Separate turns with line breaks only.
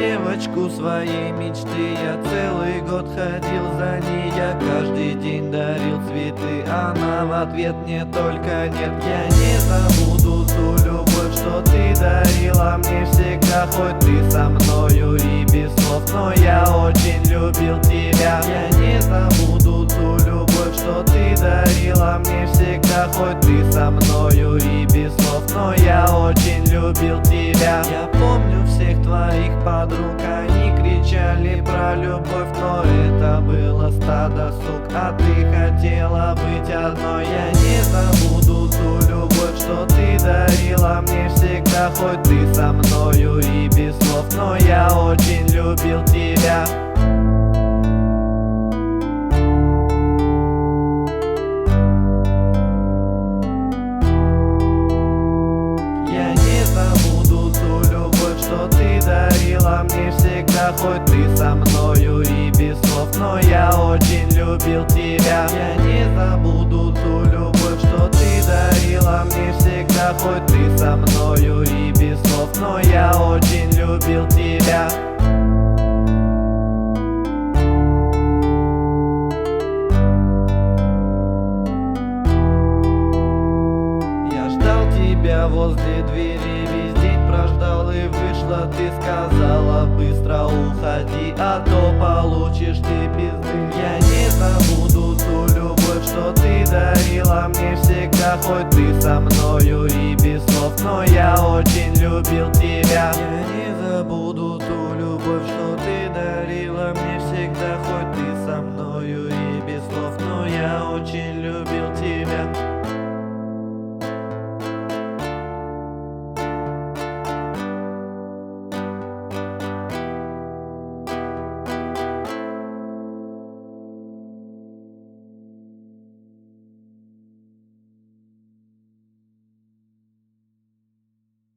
девочку своей мечты. Я целый год ходил за ней, я каждый день дарил цветы. Она в ответ мне только нет. Я не забуду ту любовь, что ты дарила мне всегда. Хоть ты со мною и без слов, но я очень любил тебя. Я не забуду ту любовь, что ты дарила мне всегда. Хоть ты со мною и без слов, но я очень любил тебя. Я помню всех твоих подруг, они кричали про любовь, но это было стадо сук, а ты хотела быть одной. Я не забуду ту любовь, что ты дарила мне всегда. Хоть ты со мною и без слов, но я очень любил тебя. Дарила мне всегда, хоть ты со мною и без слов, но я очень любил тебя. Я не забуду ту любовь, что ты дарила мне всегда, хоть ты со мною и без слов, но я очень любил тебя. Я ждал тебя возле двери, весь день прождал и вышла. Ты сказала: быстро уходи, а то получишь ты пизды. Я не забуду ту любовь, что ты дарила мне всегда. Хоть ты со мною и без слов, но я очень любил тебя. Я не забуду ту любовь, что ты дарила мне